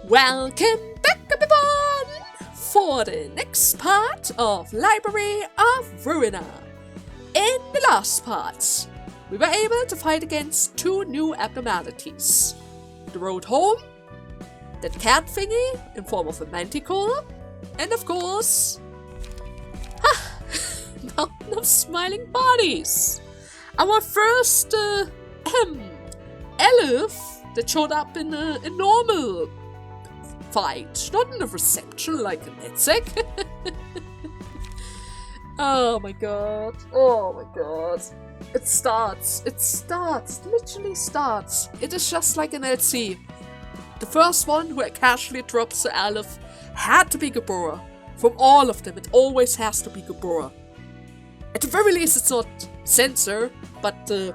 Welcome back, everyone, for the next part of Library of Ruina. In the last part, we were able to fight against two new abnormalities. The road home, that cat thingy in form of a manticore, and of course, Mountain of Smiling Bodies. Our first elf that showed up in a normal fight, not in a reception like a Netsec. Oh my god. It literally starts. It is just like an LC. The first one who casually drops the elf had to be Gebura. From all of them, it always has to be Gebura. At the very least, it's not Censor, but the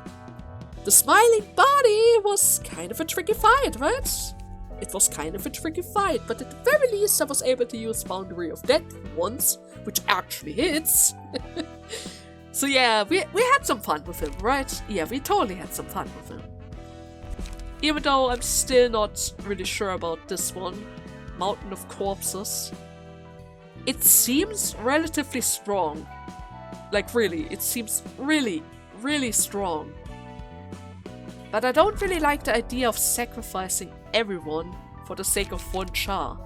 smiling body was kind of a tricky fight, right? It was kind of a tricky fight, but at the very least I was able to use Boundary of Death once, which actually hits. So yeah, we had some fun with him, right? Yeah, we totally had some fun with him. Even though I'm still not really sure about this one, Mountain of Corpses. It seems relatively strong. Like really, it seems really, really strong. But I don't really like the idea of sacrificing everyone for the sake of one char.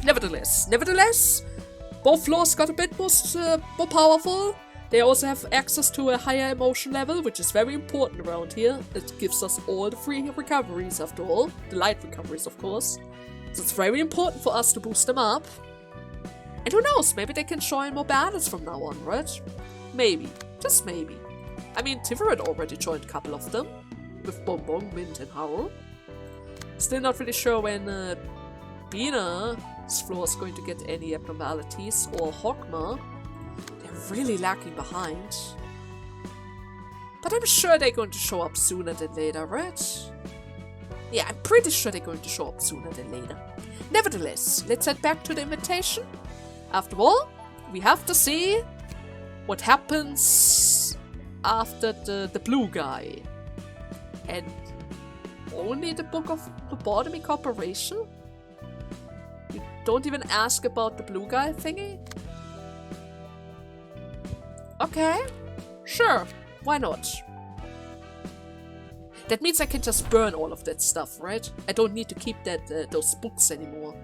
Nevertheless, both floors got a bit more powerful. They also have access to a higher emotion level, which is very important around here. It gives us all the free recoveries after all. The light recoveries, of course. So it's very important for us to boost them up. And who knows, maybe they can join more battles from now on, right? Maybe. Just maybe. I mean, Tiverit already joined a couple of them. With Bonbon, Mint, and Howl. Still not really sure when Binah's floor is going to get any abnormalities, or Hogma. They're really lacking behind. But I'm sure they're going to show up sooner than later, right? Yeah, I'm pretty sure they're going to show up sooner than later. Nevertheless, let's head back to the invitation. After all, we have to see what happens after the blue guy. And only the Book of Lobotomy Corporation? You don't even ask about the blue guy thingy? Okay, sure, why not? That means I can just burn all of that stuff, right? I don't need to keep those books anymore.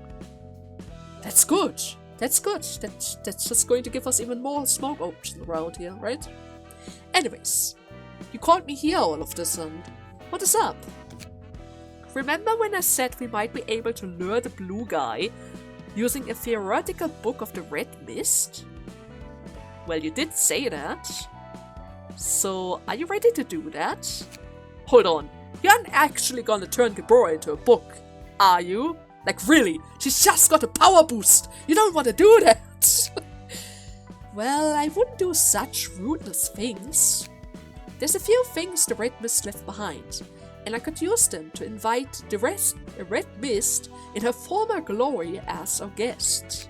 That's good. That's good. That's just going to give us even more smoke options around here, right? Anyways, you called me here all of this, and what is up? Remember when I said we might be able to lure the blue guy using a theoretical book of the Red Mist? Well, you did say that. So, are you ready to do that? Hold on, you aren't actually gonna turn Gebura into a book, are you? Like really, she's just got a power boost! You don't want to do that! Well, I wouldn't do such ruthless things. There's a few things the Red Mist left behind, and I could use them to invite the Red Mist in her former glory as our guest.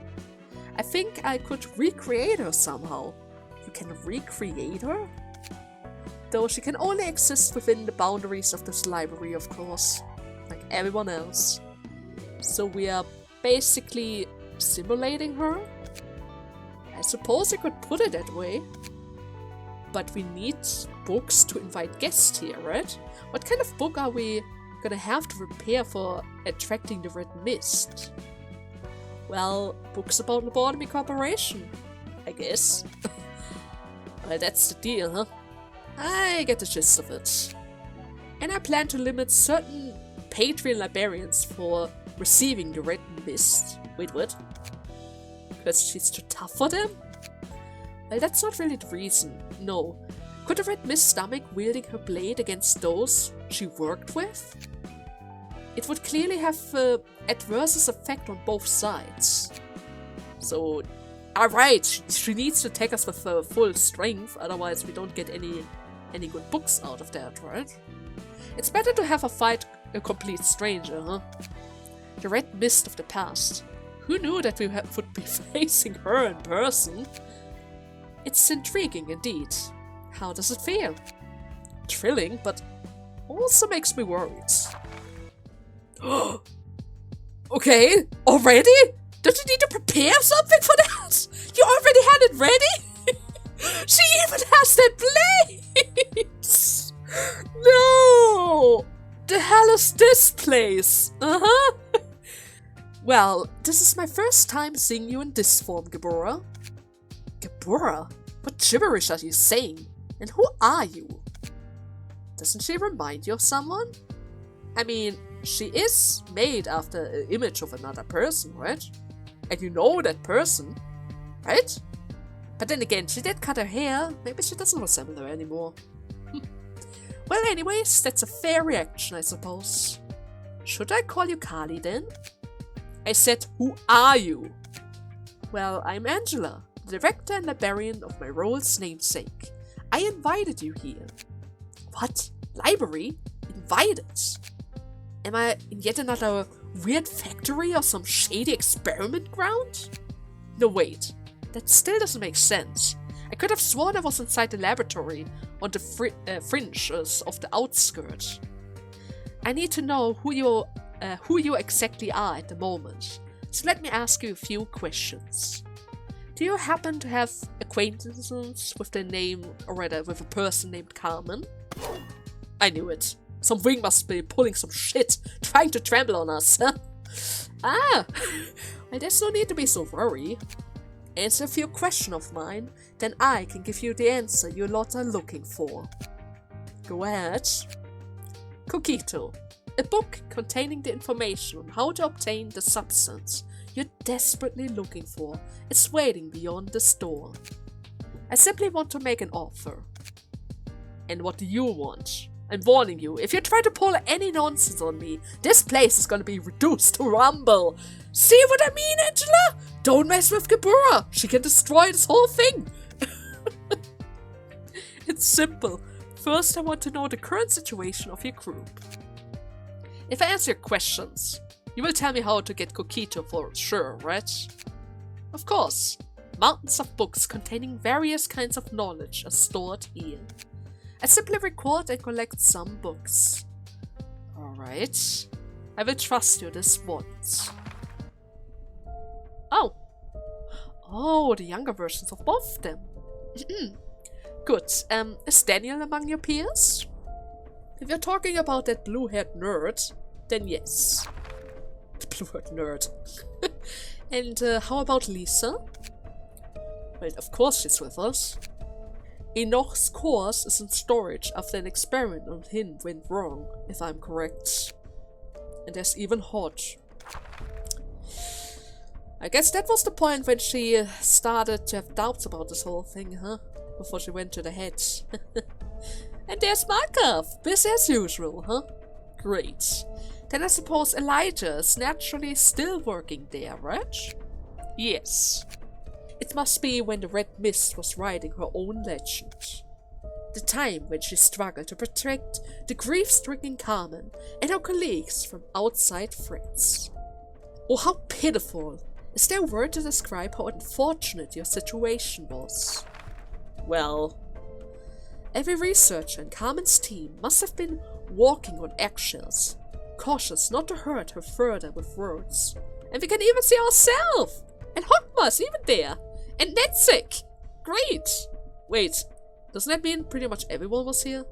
I think I could recreate her somehow. You can recreate her? Though she can only exist within the boundaries of this library, of course, like everyone else. So we are basically simulating her? I suppose you could put it that way. But we need books to invite guests here, right? What kind of book are we gonna have to prepare for attracting the Red Mist? Well, books about Lobotomy Corporation, I guess. Well, that's the deal, huh? I get the gist of it. And I plan to limit certain Patreon librarians for receiving the Red Mist. Wait, what? Because she's too tough for them? Well, that's not really the reason, no. Could the Red Mist stomach wielding her blade against those she worked with? It would clearly have adverse effect on both sides. So, alright, she needs to attack us with full strength, otherwise we don't get any good books out of that, right? It's better to have fight a complete stranger, huh? The Red Mist of the past. Who knew that we would be facing her in person? It's intriguing indeed. How does it feel? Thrilling, but also makes me worried. Okay, already? Don't you need to prepare something for that? You already had it ready? She even has that place! No! The hell is this place? Well, this is my first time seeing you in this form, Gebura. Gebura? What gibberish are you saying? And who are you? Doesn't she remind you of someone? I mean, she is made after an image of another person, right? And you know that person, right? But then again, she did cut her hair. Maybe she doesn't resemble her anymore. Well, anyways, that's a fair reaction, I suppose. Should I call you Kali then? I said, who are you? Well, I'm Angela, the director and librarian of my role's namesake. I invited you here. What? Library? Invited? Am I in yet another weird factory or some shady experiment ground? No, wait. That still doesn't make sense. I could have sworn I was inside the laboratory on the fringes of the outskirts. I need to know who you exactly are at the moment. So let me ask you a few questions. Do you happen to have acquaintances with the name, or rather with a person named Carmen? I knew it. Some wing must be pulling some shit, trying to trample on us. Well, there's no need to be so worried. Answer a few questions of mine, then I can give you the answer you lot are looking for. Go ahead. Coquito, a book containing the information on how to obtain the substance you're desperately looking for is waiting beyond this door. I simply want to make an offer. And what do you want? I'm warning you, if you try to pull any nonsense on me, this place is gonna be reduced to rumble. See what I mean, Angela? Don't mess with Gebura. She can destroy this whole thing. It's simple. First, I want to know the current situation of your group. If I answer your questions, you will tell me how to get Coquito for sure, right? Of course. Mountains of books containing various kinds of knowledge are stored here. I simply record and collect some books. Alright. I will trust you this once. Oh, the younger versions of both of them. Good. Is Daniel among your peers? If you're talking about that blue-haired nerd, then yes. The blue-haired nerd. And how about Lisa? Well, of course she's with us. Enoch's course is in storage after an experiment on him went wrong, if I'm correct. And there's even Hodge. I guess that was the point when she started to have doubts about this whole thing, huh? Before she went to the head. And there's Markov, busy as usual, huh? Great. Then I suppose Elijah is naturally still working there, right? Yes. It must be when the Red Mist was writing her own legend. The time when she struggled to protect the grief-stricken Carmen and her colleagues from outside threats. Oh, how pitiful! Is there a word to describe how unfortunate your situation was? Well, every researcher in Carmen's team must have been walking on eggshells, cautious not to hurt her further with words. And we can even see ourselves! And Hockma's even there! And Netzik! Great! Wait, doesn't that mean pretty much everyone was here?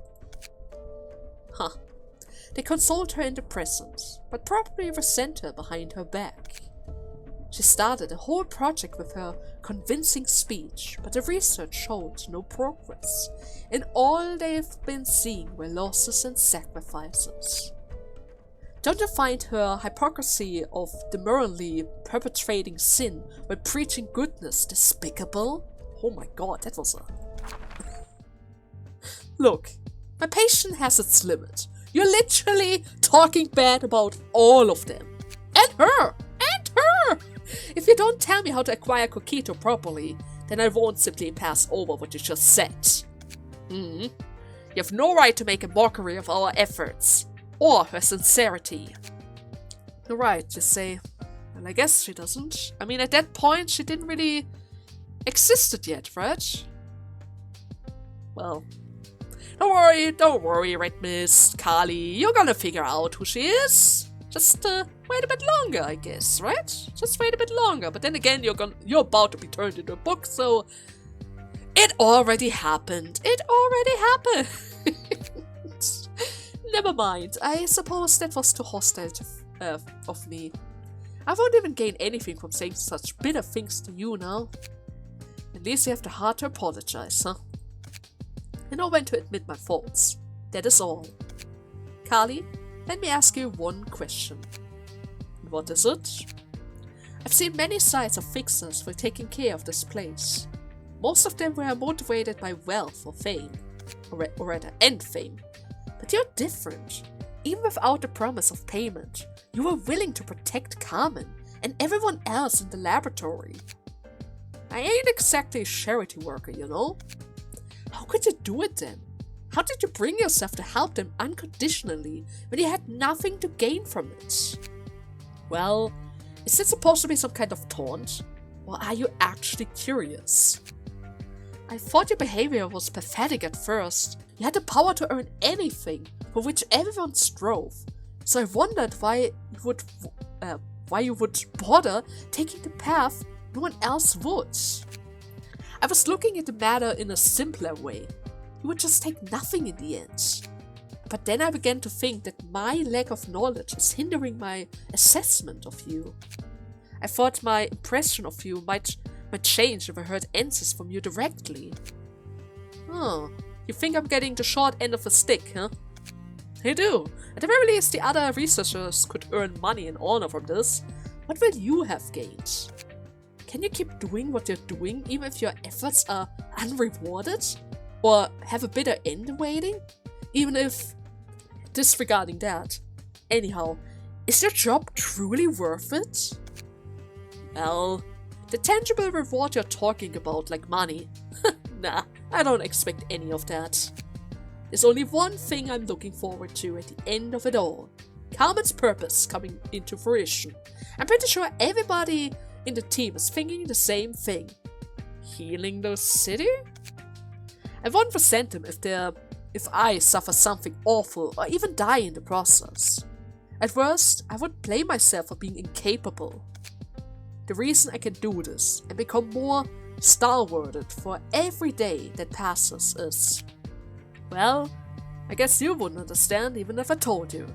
Huh. They consoled her in the present, but probably resent her behind her back. She started a whole project with her convincing speech, but the research showed no progress, and all they've been seeing were losses and sacrifices. Don't you find her hypocrisy of demurely perpetrating sin while preaching goodness despicable? Oh my god, that was a... Look, my patience has its limit. You're literally talking bad about all of them. And her! And her! If you don't tell me how to acquire Coquito properly, then I won't simply pass over what you just said. You have no right to make a mockery of our efforts, or her sincerity. You're right, you say. Well, I guess she doesn't. I mean, at that point, she didn't really existed yet, right? Well, don't worry, Red Mist, Kali, you're gonna figure out who she is. Just wait a bit longer, I guess, right? Just wait a bit longer. But then again, you're about to be turned into a book, so it already happened. It already happened. Never mind. I suppose that was too hostile of me. I won't even gain anything from saying such bitter things to you now. At least you have the heart to apologize, huh? I know when to admit my faults. That is all. Carly, let me ask you one question. What is it? I've seen many sides of fixers for taking care of this place. Most of them were motivated by wealth or fame, or rather, and fame. But you're different. Even without the promise of payment, you were willing to protect Carmen and everyone else in the laboratory. I ain't exactly a charity worker, you know? How could you do it then? How did you bring yourself to help them unconditionally when you had nothing to gain from it? Well, is this supposed to be some kind of taunt? Or are you actually curious? I thought your behavior was pathetic at first. You had the power to earn anything for which everyone strove. So I wondered why you would bother taking the path no one else would. I was looking at the matter in a simpler way. You would just take nothing in the end. But then I began to think that my lack of knowledge is hindering my assessment of you. I thought my impression of you might change if I heard answers from you directly. Oh, you think I'm getting the short end of the stick, huh? I do. At the very least, the other researchers could earn money and honor from this. What will you have gained? Can you keep doing what you're doing even if your efforts are unrewarded? Or have a bitter end waiting? Even if... disregarding that. Anyhow, is your job truly worth it? Well, the tangible reward you're talking about, like money. Nah, I don't expect any of that. There's only one thing I'm looking forward to at the end of it all. Carmen's purpose coming into fruition. I'm pretty sure everybody in the team is thinking the same thing. Healing the city? I won't resent them if I suffer something awful or even die in the process. At worst, I would blame myself for being incapable. The reason I can do this and become more stalwarted for every day that passes is... well, I guess you wouldn't understand even if I told you.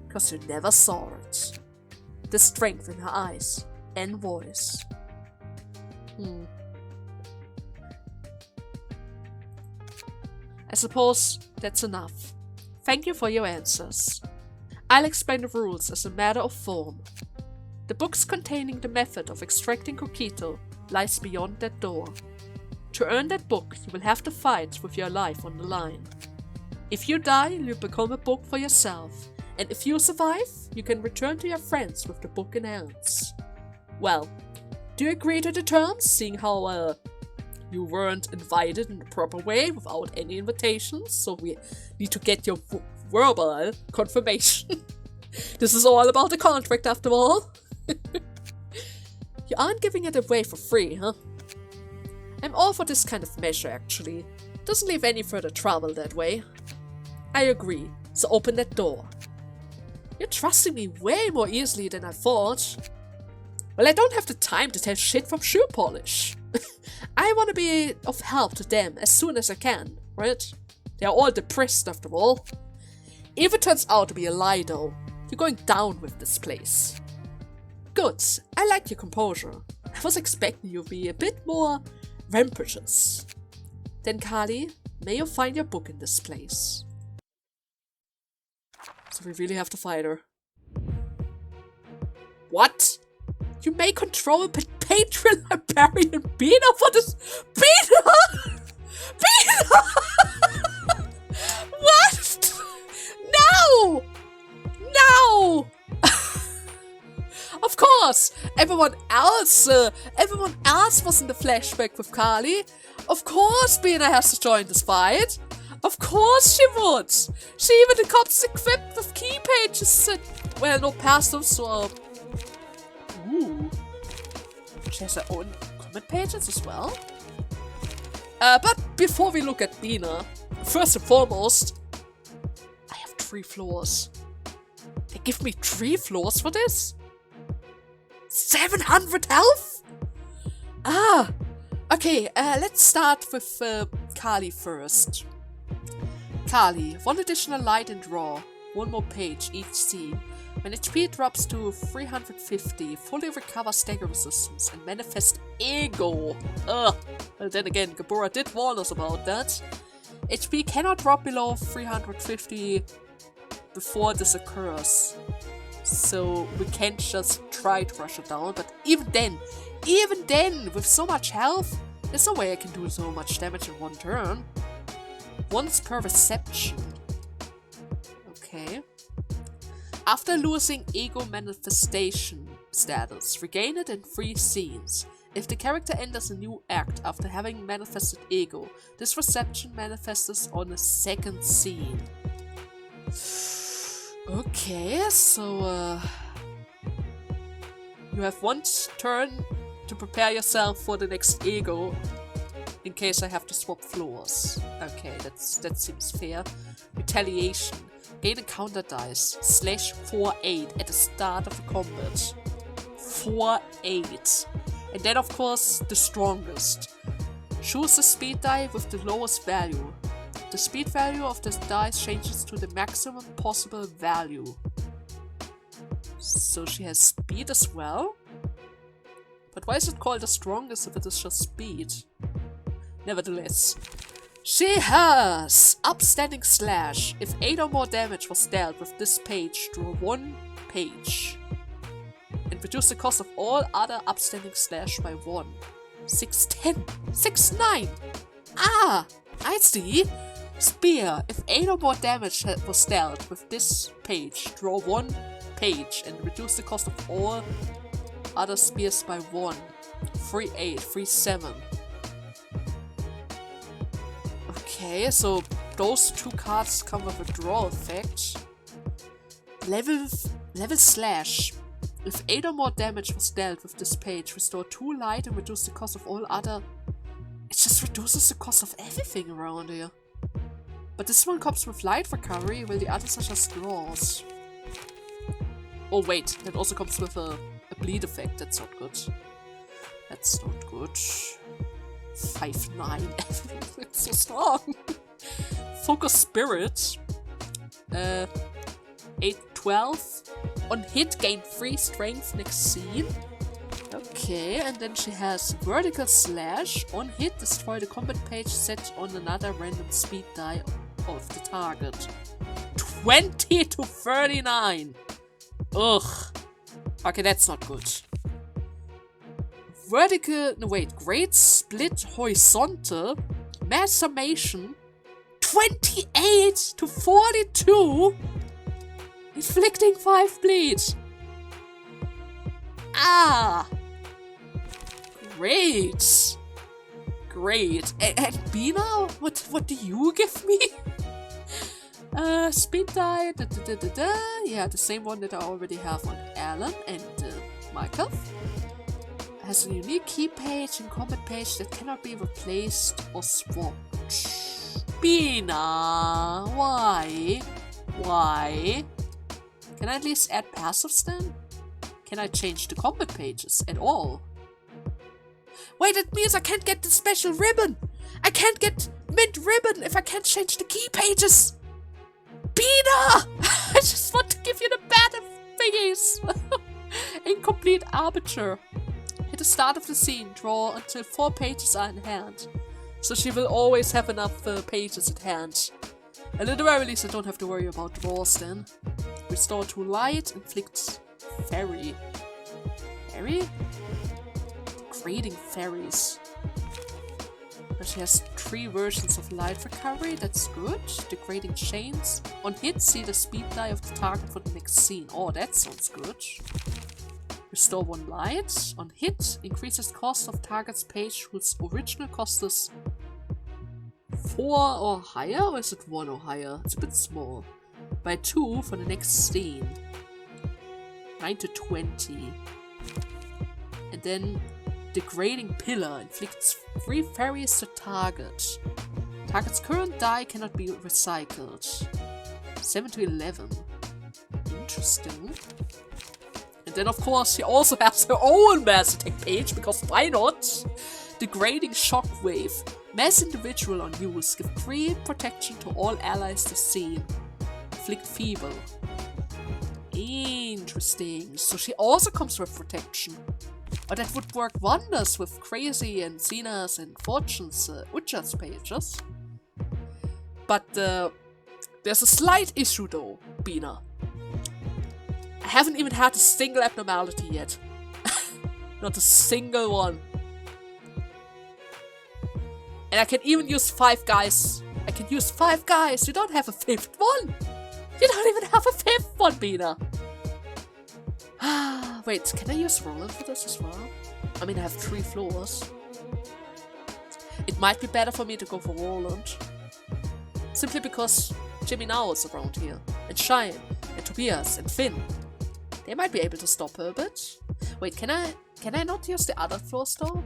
Because you never saw it. The strength in her eyes and voice. I suppose that's enough. Thank you for your answers. I'll explain the rules as a matter of form. The books containing the method of extracting Coquito lies beyond that door. To earn that book, you will have to fight with your life on the line. If you die, you become a book for yourself, and if you survive, you can return to your friends with the book in hands. Well, do you agree to the terms, seeing how, you weren't invited in the proper way without any invitations, so we need to get your verbal confirmation. This is all about the contract after all. You aren't giving it away for free, huh? I'm all for this kind of measure, actually. Doesn't leave any further trouble that way. I agree, so open that door. You're trusting me way more easily than I thought. Well, I don't have the time to tell shit from shoe polish. I want to be of help to them as soon as I can, right? They're all depressed after all. If it turns out to be a lie though, you're going down with this place. Good, I like your composure. I was expecting you to be a bit more rambunctious. Then Carly, may you find your book in this place. So we really have to fight her. What? You may control patron librarian Binah for this. Binah! Binah! What? No! No! Of course, everyone else was in the flashback with Carly. Of course, Binah has to join this fight. Of course she would. She even comes equipped with key pages. Well, no passwords, so. Ooh. She has her own comment pages as well. But before we look at Binah, first and foremost, I have 3 floors. They give me 3 floors for this? 700 health? Ah! Okay, let's start with Kali first. Kali, 1 additional light and draw. 1 more page each scene. When HP drops to 350, fully recover stagger resistance and manifest ego. Ugh. Well, then again, Gebura did warn us about that. HP cannot drop below 350 before this occurs. So we can't just try to rush it down, but even then, with so much health, there's no way I can do so much damage in 1 turn. Once per reception. Okay. After losing ego manifestation status, regain it in 3 scenes. If the character enters a new act after having manifested ego, this reception manifests on a 2nd scene. Okay, so you have 1 turn to prepare yourself for the next ego in case I have to swap floors. Okay, that seems fair. Retaliation. Gain a counter dice. /48 at the start of the combat. 4/8. And then of course the strongest. Choose the speed die with the lowest value. The speed value of the dice changes to the maximum possible value. So she has speed as well? But why is it called the strongest if it is just speed? Nevertheless. She has Upstanding Slash. If 8 or more damage was dealt with this page, draw 1 page. And reduce the cost of all other Upstanding Slash by 1. 610. 69. Ah! I see. Spear. If 8 or more damage was dealt with this page, draw 1 page and reduce the cost of all other spears by 1. 3/8. 3/7. Okay, so those 2 cards come with a draw effect. Level Slash. If 8 or more damage was dealt with this page, restore 2 light and reduce the cost of all other... It just reduces the cost of everything around here. But this one comes with light recovery, while the others are just draws. Oh wait, that also comes with a bleed effect. That's not good. That's not good. 5/9. It's so strong. Focus Spirit. 8/12. On hit, gain 3 strength next scene. Okay, and then she has Vertical Slash. On hit, destroy the combat page set on another random speed die of the target. 20 to 39. Ugh. Okay, that's not good. Great Split Horizontal. Mass Summation. 28 to 42. Inflicting 5 bleed. Ah! Great! Great. And Binah? What do you give me? Speed die. Yeah, the same one that I already have on Alan and Michael. Has a unique key page and combat page that cannot be replaced or swapped. Binah! Why? Why? Can I at least add passives then? Can I change the combat pages at all? Wait, that means I can't get the special ribbon! I can't get mint ribbon if I can't change the key pages! Binah! I just want to give you the bad thingies! Incomplete Arbiter. At the start of the scene, draw until 4 pages are in hand. So she will always have enough pages at hand. And at the very least I don't have to worry about draws then. Restore 2 light, inflict fairy. Fairy? Degrading fairies. But she has 3 versions of light recovery, that's good. Degrading chains. On hit, see the speed die of the target for the next scene. Oh, that sounds good. Restore 1 light. On hit, increases cost of target's page whose original cost is 4 or higher, or is it 1 or higher? It's a bit small. By 2 for the next scene. 9 to 20. And then Degrading Pillar inflicts 3 fairies to target. Target's current die cannot be recycled. 7 to 11. Interesting. And then, of course, he also has her own mass attack page, because why not? Degrading Shockwave. Mass individual on use. Give 3 protection to all allies to scene. Inflict feeble. Interesting. So she also comes with protection. But that would work wonders with Crazy and Xena's and Fortune's Ucha's pages. But there's a slight issue though, Binah. I haven't even had a single abnormality yet. Not a single one. And I can even use 5 guys. I can use 5 guys. You don't have a 5th one. You don't even have a 5th one, Binah. Wait, can I use Roland for this as well? I mean, I have 3 floors. It might be better for me to go for Roland. Simply because Jimmy now is around here. And Shine. And Tobias. And Finn. They might be able to stop her a bit. Wait, can I not use the other floors though?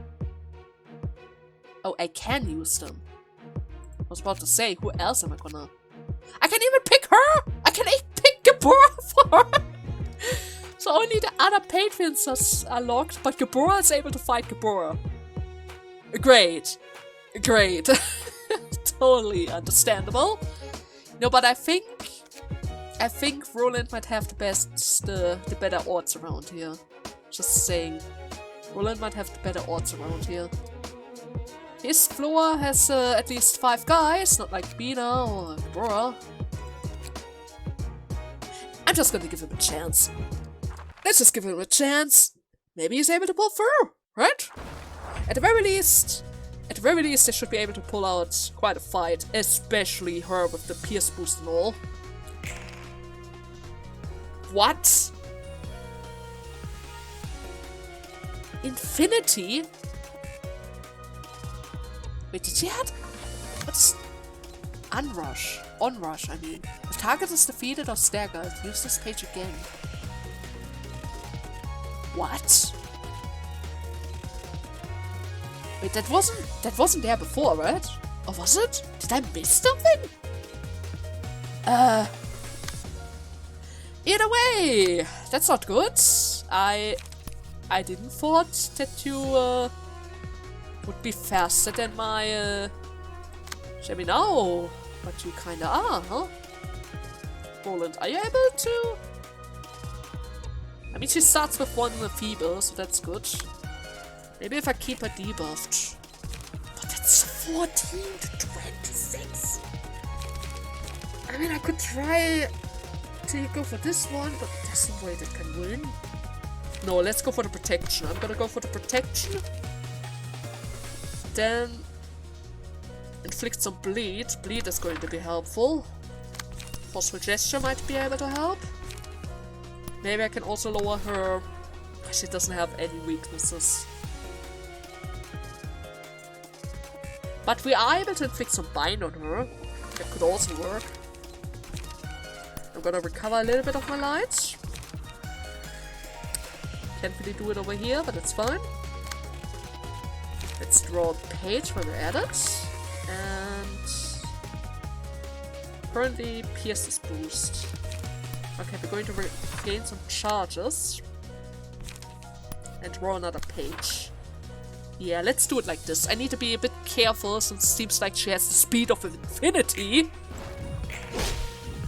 Oh, I can use them. I was about to say, who else am I gonna... I can even pick her! I can even pick Gebura for her! So only the other patrons are locked, but Gebura is able to fight Gebura. Great. Great. Totally understandable. No, but I think Roland might have the better odds around here. Just saying. Roland might have the better odds around here. His floor has at least 5 guys, not like Binah or Gebura. I'm just gonna give him a chance. Let's just give him a chance. Maybe he's able to pull through, right? At the very least, they should be able to pull out quite a fight, especially her with the Pierce boost and all. What? Infinity? Wait, did she have... What's... Onrush, I mean. If target is defeated or staggered, use this page again. What? Wait, that wasn't there before, right? Or was it? Did I miss something? Either way, that's not good. I didn't thought that you would be faster than my Shall we know? But you kinda are, huh? Roland, are you able to? I mean, she starts with 1 feeble, so that's good. Maybe if I keep her debuffed. But that's 14 to 26. I mean, I could try to go for this one, but there's no way that can win. No, let's go for the protection. I'm gonna go for the protection. Then inflict some bleed. Bleed is going to be helpful. Forceful gesture might be able to help. Maybe I can also lower her. She doesn't have any weaknesses. But we are able to inflict some bind on her. That could also work. I'm gonna recover a little bit of my light. Can't really do it over here, but it's fine. Let's draw a page where we're at it. And currently Pierce is boost. Okay, we're going to gain some charges. And draw another page. Yeah, let's do it like this. I need to be a bit careful since it seems like she has the speed of infinity.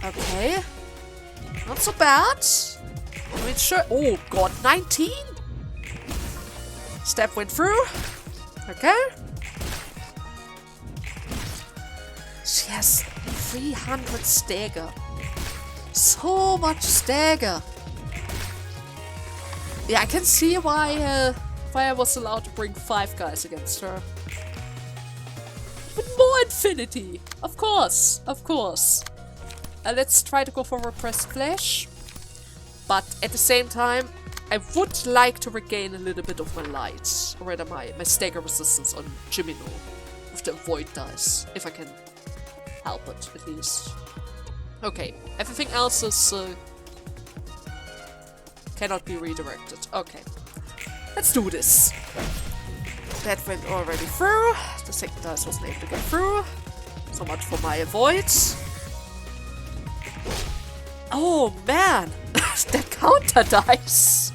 Okay. Not so bad. I mean, sure. Oh god, 19? Step went through. Okay. She has 300 stagger. So much stagger. Yeah, I can see why I was allowed to bring 5 guys against her. Even more infinity! Of course, of course. Let's try to go for Repressed Flesh. But at the same time, I would like to regain a little bit of my light. Or rather my stagger resistance on Jimino. With the Avoid dice. If I can help it, at least. Okay, everything else is... cannot be redirected. Okay. Let's do this. That went already through. The second dice wasn't able to get through. So much for my avoid. Oh man! That counter dice!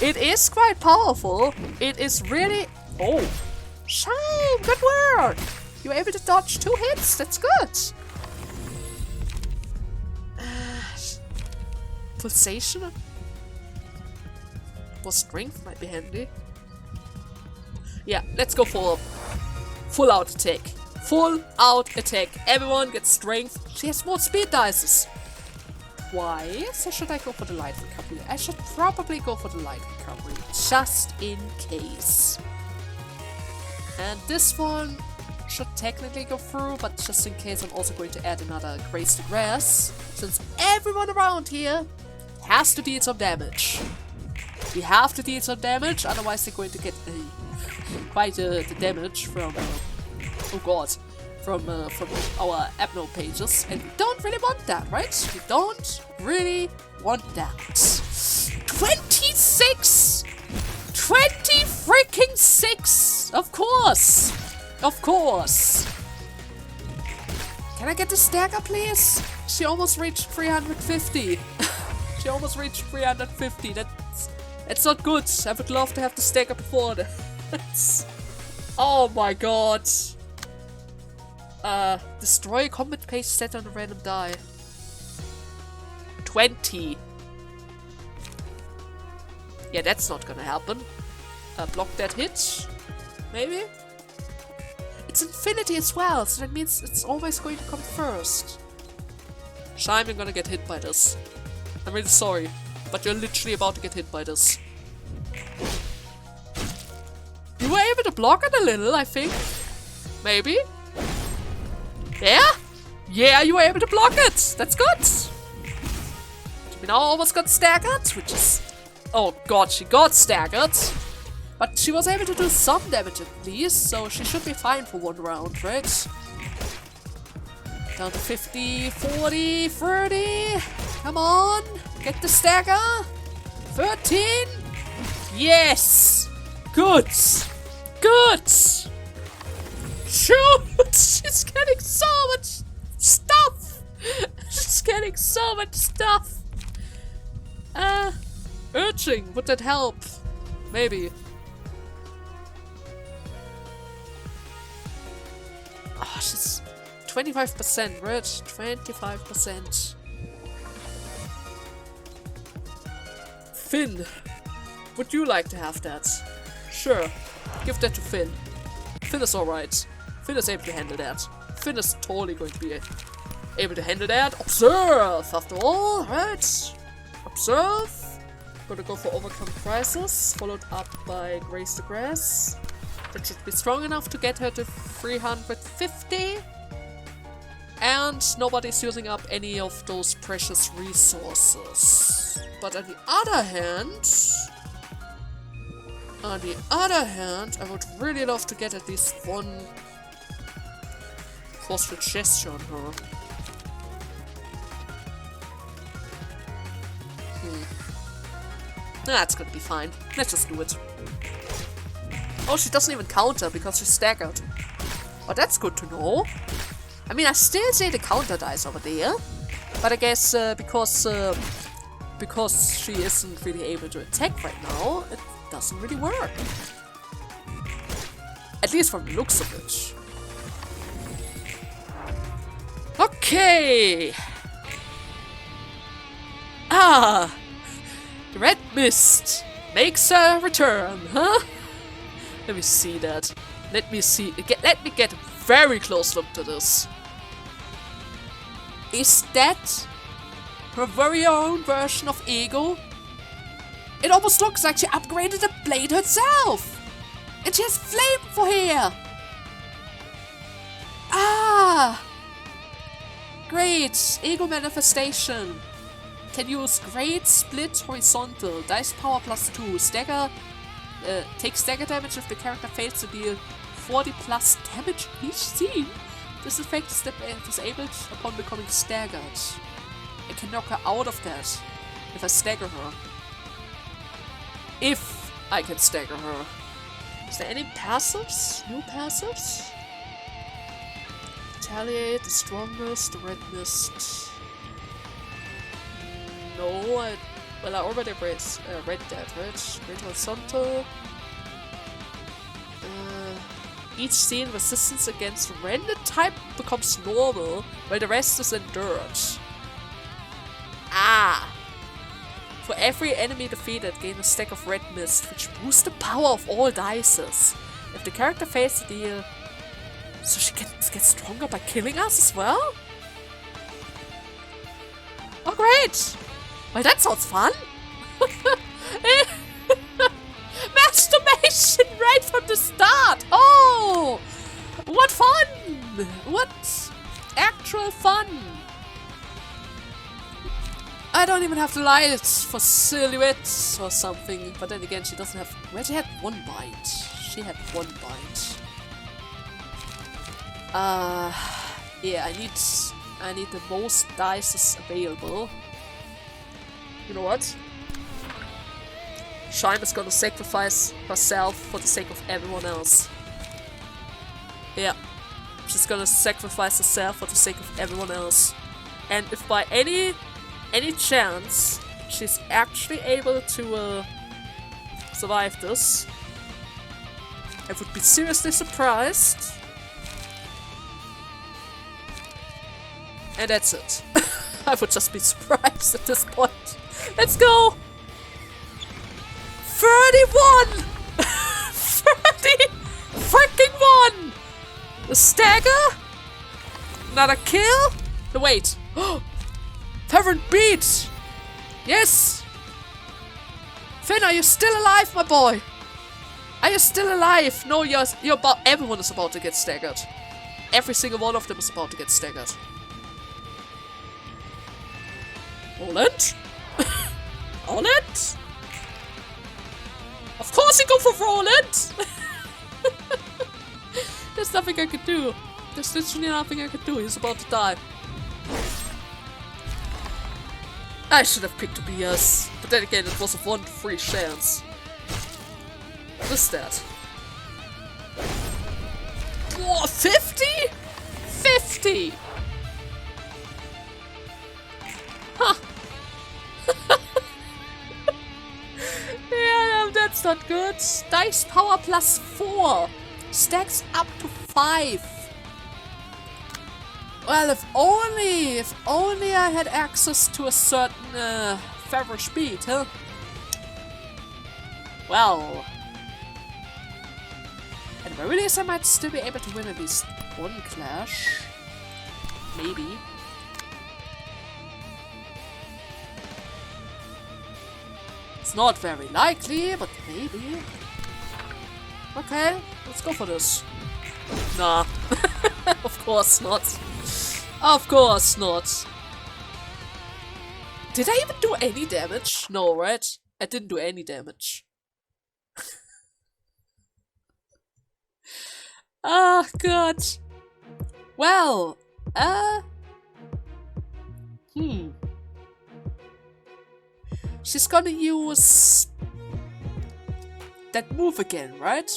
It is quite powerful. It is really... Oh! Shame! Good work! You were able to dodge 2 hits. That's good. Pulsation? More strength might be handy. Yeah, let's go for full out attack. Full out attack. Everyone gets strength. She has more speed dices. Twice? Or should I go for the light recovery? I should probably go for the light recovery. Just in case. And this one should technically go through, but just in case I'm also going to add another Grace to Grass. Since everyone around here has to deal some damage. We have to deal some damage, otherwise they're going to get quite the damage from, oh god, from our Abno pages. And we don't really want that, right? We don't really want that. 26! 20 freaking 6! Of course! Of course! Can I get the stagger, please? She almost reached 350. She almost reached 350. That's not good. I would love to have the stagger before that. Oh my god. Destroy a combat page set on a random die. 20. Yeah, that's not gonna happen. Block that hit. Maybe? It's infinity as well, so that means it's always going to come first. Shime, you're gonna get hit by this. I'm really sorry, but you're literally about to get hit by this. You were able to block it a little, I think. Maybe? Yeah? Yeah, you were able to block it! That's good! We now almost got staggered, which is... Oh god, she got staggered. But she was able to do some damage at least, so she should be fine for 1 round, right? Down to 50, 40, 30. Come on! Get the stagger! 13! Yes! Good! Good! Shoot! She's getting so much stuff! She's getting so much stuff! Urging, would that help? Maybe. Oh, she's 25%, right? 25%. Finn, would you like to have that? Sure, give that to Finn. Finn is alright. Finn is able to handle that. Finn is totally going to be able to handle that. Observe, after all, right? Observe. Gonna go for Overcome Crisis, followed up by Grace the Grass. That should be strong enough to get her to 350. And nobody's using up any of those precious resources. But on the other hand, I would really love to get at least 1 forceful gesture on her. That's gonna be fine. Let's just do it. Oh, she doesn't even counter because she's staggered. Oh, that's good to know. I mean, I still see the counter dice over there. But I guess because she isn't really able to attack right now, it doesn't really work. At least from the looks of it. Okay! Ah! The red mist makes a return, huh? Let me see that. Let me see. Let me get a very close look to this. Is that her very own version of Ego? It almost looks like she upgraded the blade herself! And she has flame for hair! Ah! Great! Ego manifestation. Can use Great Split Horizontal. Dice power +2. Stagger. Take stagger damage if the character fails to deal 40 plus damage each scene. This effect is disabled upon becoming staggered. I can knock her out of that if I stagger her. If I can stagger her. Is there any passives? New passives? Retaliate, the strongest, the red mist. No, I Well, I already read that, right? Great horizontal. Each scene resistance against random type becomes normal, while the rest is endured. Ah! For every enemy defeated, gain a stack of red mist, which boosts the power of all dices. If the character fails the deal, so she can get stronger by killing us as well? Oh great! Well, that sounds fun! Masturbation right from the start! Oh! What fun! What actual fun! I don't even have the lights for silhouettes or something, but then again, she doesn't have. Well, she had one bite. She had one bite. Yeah, I need the most dice available. You know what? Shime is gonna sacrifice herself for the sake of everyone else. Yeah. She's gonna sacrifice herself for the sake of everyone else. And if by any chance she's actually able to survive this, I would be seriously surprised. And that's it. I would just be surprised at this point. Let's go! 31! 30 freaking 1! The stagger? Another kill? No, wait. Fervent beat! Yes! Finn, are you still alive, my boy? Are you still alive? No, you're about. Everyone is about to get staggered. Every single one of them is about to get staggered. Roland? Roland? Of course you go for Roland! There's nothing I can do. There's literally nothing I can do. He's about to die. I should have picked Tobias. But then again, it was a 1-3 chance. What is that? Whoa, 50? 50! Huh. Yeah, that's not good. Dice power plus 4. Stacks up to 5. Well, if only I had access to a certain feather speed, huh? Well, at the very least, I might still be able to win at least one clash. Maybe. It's not very likely, but maybe. Okay, let's go for this. Nah. Of course not. Of course not. Did I even do any damage? No, right? I didn't do any damage. Ah, God. Well, she's gonna use that move again, right?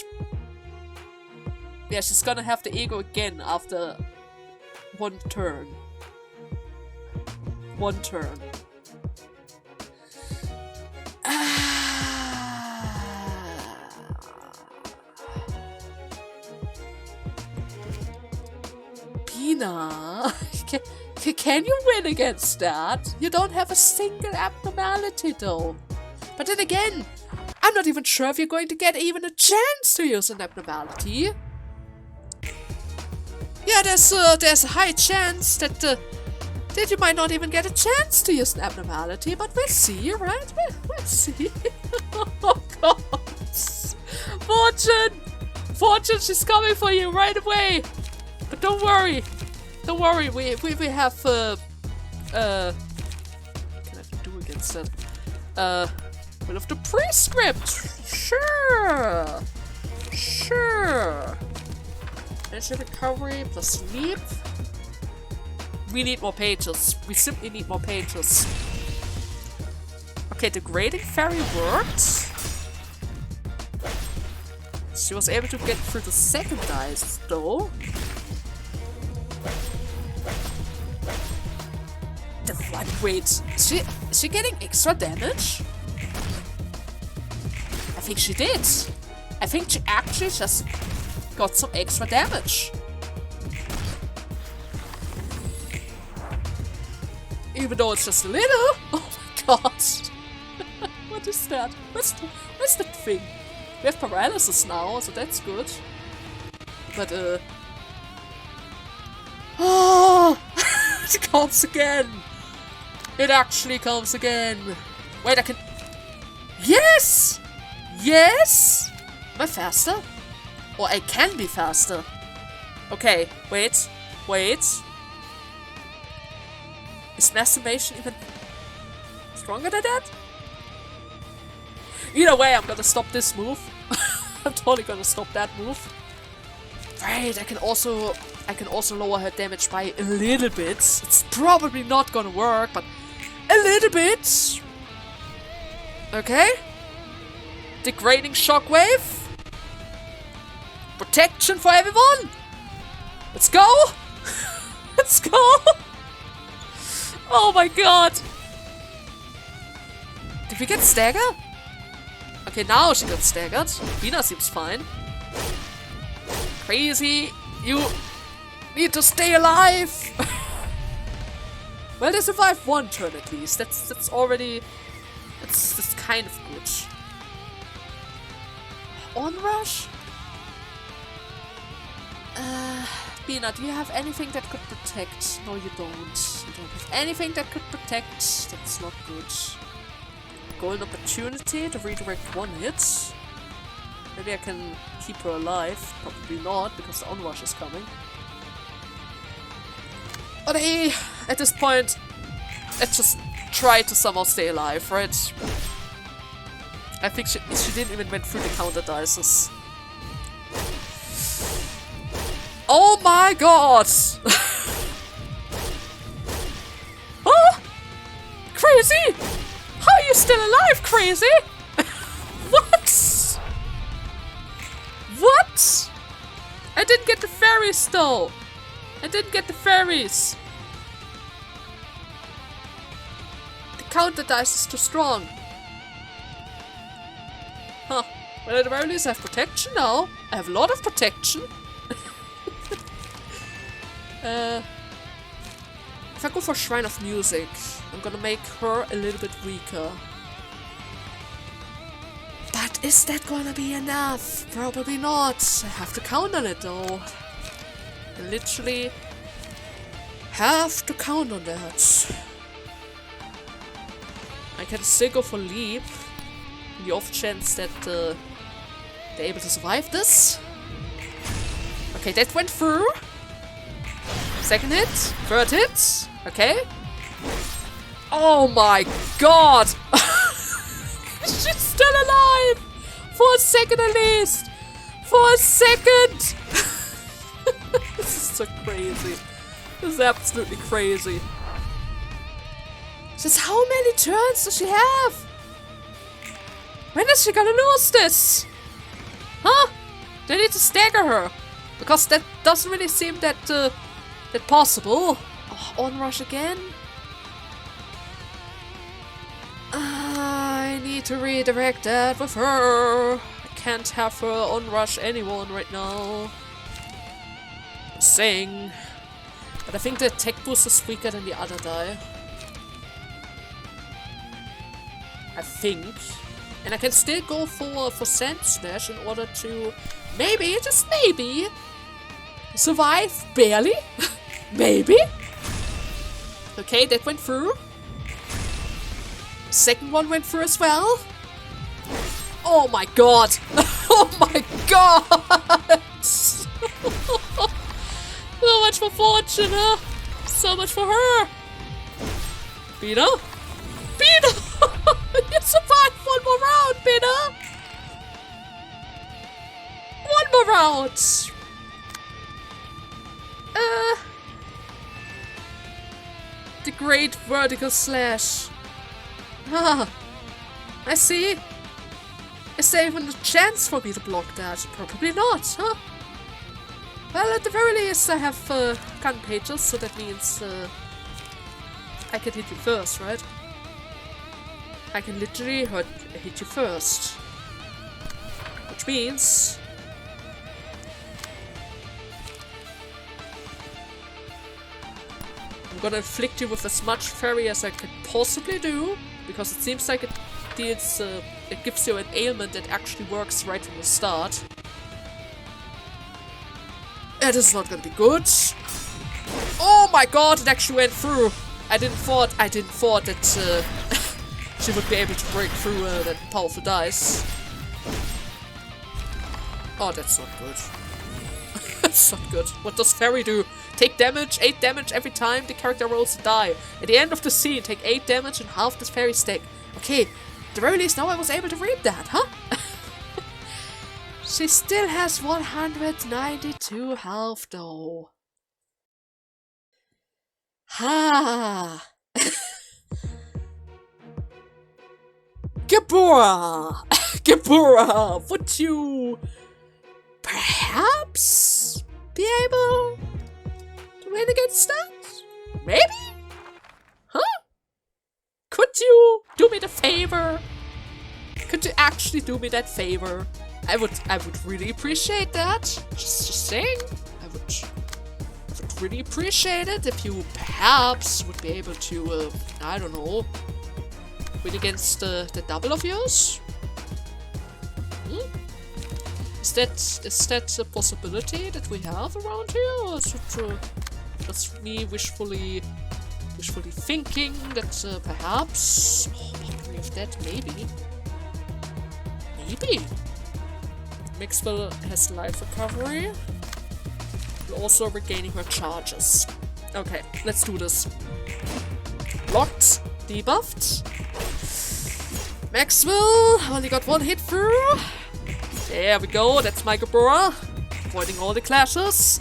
Yeah, she's gonna have the ego again after one turn. One turn. Binah, can you win against that? You don't have a single abnormality though. But then again, I'm not even sure if you're going to get even a chance to use an abnormality. Yeah, there's a high chance that you might not even get a chance to use an abnormality, but we'll see, right? We'll see. Oh God. Fortune! Fortune, she's coming for you right away! But don't worry, we have, what can I do against that? We'll have the prescript! Sure! Sure! Energy recovery plus sleep. We need more pages. We simply need more pages. Okay, the grading fairy worked. She was able to get through the second dice, though. The what wait. Is she getting extra damage? I think she did. I think she actually just got some extra damage. Even though it's just a little. Oh my god. What is that? What's that thing? We have paralysis now, so that's good. But oh, it comes again. It actually comes again. Wait, I can. Yes! Yes! Am I faster? Or I can be faster. Okay, wait. Is masturbation even stronger than that? Either way, I'm gonna stop this move. I'm totally gonna stop that move. Right, I can also lower her damage by a little bit. It's probably not gonna work, but a little bit. Okay. Degrading shockwave. Protection for everyone. Let's go. Let's go. Oh my god. Did we get staggered? Okay, now she got staggered. Binah seems fine. Crazy. You need to stay alive. Well, they survived one turn at least. That's already... That's kind of good. Onrush? Binah, do you have anything that could protect? No, you don't. You don't have anything that could protect. That's not good. Golden opportunity to redirect one hit. Maybe I can keep her alive. Probably not, because the onrush is coming. But hey, at this point, let's just try to somehow stay alive, right? I think she didn't even went through the counter dices. Oh my god! Oh! Crazy! How are you still alive, crazy? What? What? I didn't get the fairies though. I didn't get the fairies. The counter dice is too strong. Huh. Well, at the very least I have protection now. I have a lot of protection. If I go for Shrine of Music, I'm gonna make her a little bit weaker. But is that gonna be enough? Probably not. I have to count on it though. I literally have to count on that. I can still go for Leap. The off chance that they're able to survive this. Okay, that went through. Second hit, third hit, okay. Oh my god! She's still alive! For a second at least! For a second! This is so crazy. This is absolutely crazy. Just how many turns does she have? When is she gonna lose this? Huh? They need to stagger her. Because that doesn't really seem that possible. Oh, onrush again? I need to redirect that with her. I can't have her onrush anyone right now. Just saying. But I think the attack boost is weaker than the other die. I think. And I can still go for Sand Smash in order to maybe, just maybe, survive barely. Maybe. Okay, that went through. Second one went through as well. Oh my god. Oh my god. So much for Fortune, huh? So much for her. Binah? Binah! You survived one more round, Binah! One more round! The great vertical slash. Ah, I see. Is there even a chance for me to block that? Probably not, huh? Well, at the very least I have gun pages, so that means I can hit you first, right? I can literally hit you first. Which means... I'm gonna inflict you with as much fairy as I can possibly do, because it seems like it deals, it gives you an ailment that actually works right from the start. It is not gonna be good. Oh my god, it actually went through. I didn't thought that she would be able to break through that powerful dice. Oh, that's not good. That's not good. What does fairy do? Take damage, 8 damage every time the character rolls a die. At the end of the scene, take 8 damage and half this fairy stack. Okay, at the very least now I was able to read that, huh? She still has 192 health though. Ha! Gebura! Gebura! Would you perhaps be able to win against that? Maybe? Huh? Could you do me the favor? Could you actually do me that favor? I would really appreciate that. Just saying. I would really appreciate it if you perhaps would be able to, I don't know, win against the double of yours? Is that a possibility that we have around here, or is it just me wishfully thinking that perhaps? Oh, probably if that maybe. Mixwell has life recovery. Also regaining her charges. Okay, let's do this. Locked, debuffed. Maxwell only got 1 hit through. There we go, that's my Gebura. Avoiding all the clashes.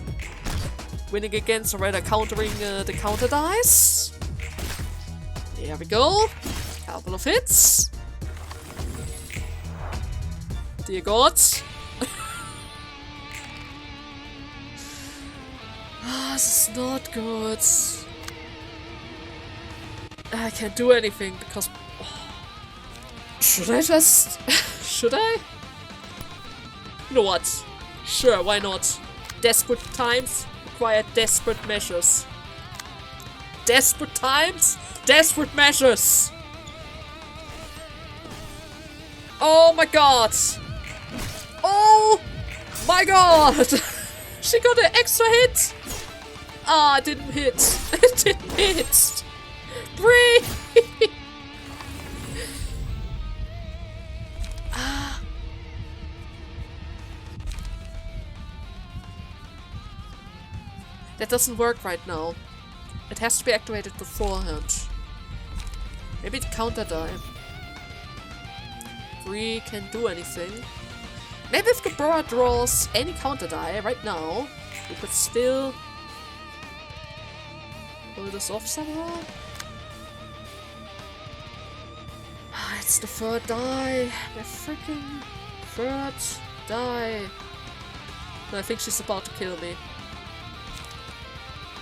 Winning against, or rather countering the counter dice. There we go. Couple of hits. Dear God. This is not good. I can't do anything because... Should I just... Should I? You know what? Sure, why not? Desperate times require desperate measures. Desperate times? Desperate measures! Oh my god! Oh my god! She got an extra hit! Ah, it didn't hit. It didn't hit. Breathe! Ah. That doesn't work right now. It has to be activated beforehand. Maybe the counter die. If we can do anything. Maybe if Gebura draws any counter die right now, we could still pull this off somehow. It's the 3rd die. The freaking 3rd die. No, I think she's about to kill me.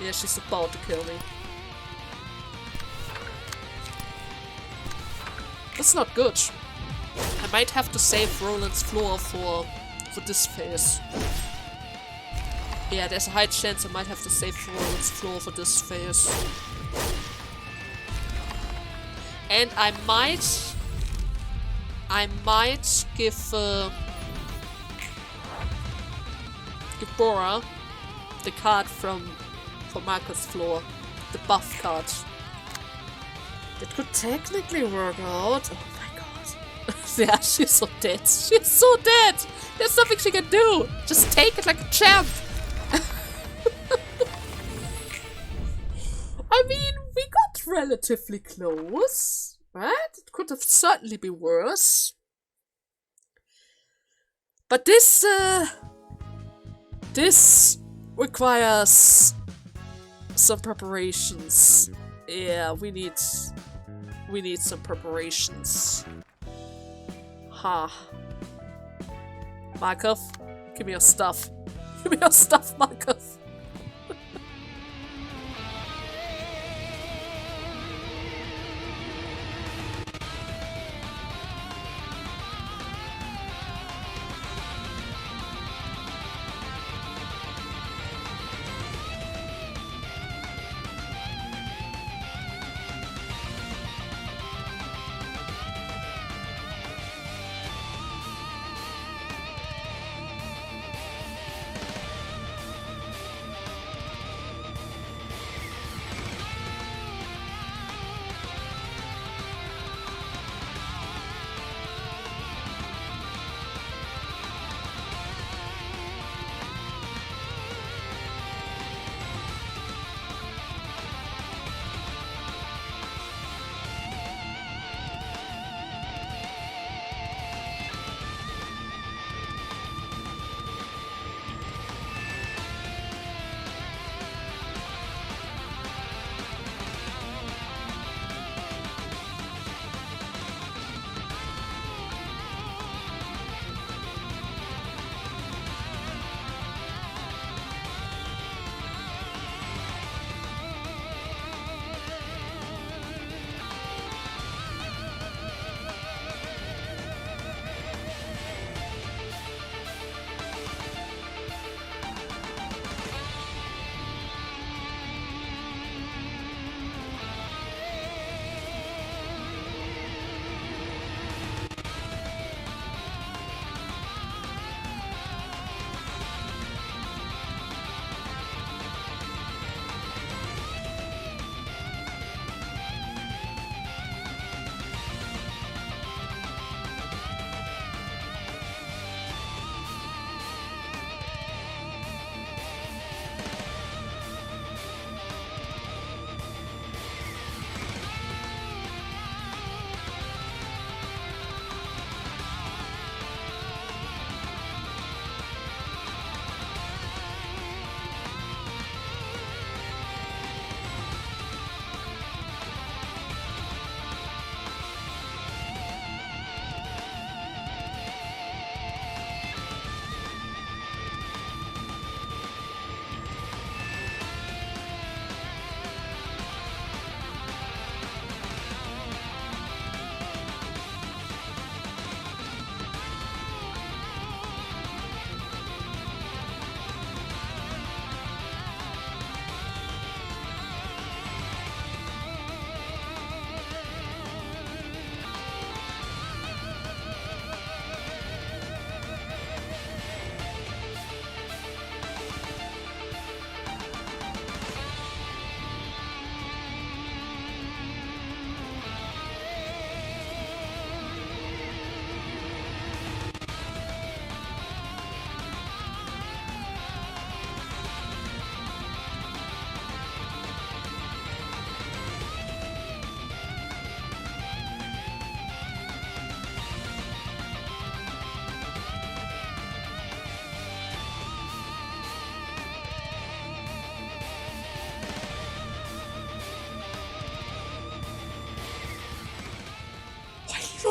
Yeah, she's about to kill me. That's not good. I might have to save Roland's floor for this phase. Yeah, there's a high chance I might have to save Roland's floor for this phase. And I might give Gebura the card from Marcus' floor, the buff card. That could technically work out. Oh my god. Yeah, she's so dead. She's so dead! There's nothing she can do! Just take it like a champ! I mean, we got relatively close, right? It could have certainly been worse. But this requires some preparations. Yeah, we need some preparations. Ha. Markov, give me your stuff. Give me your stuff, Markov.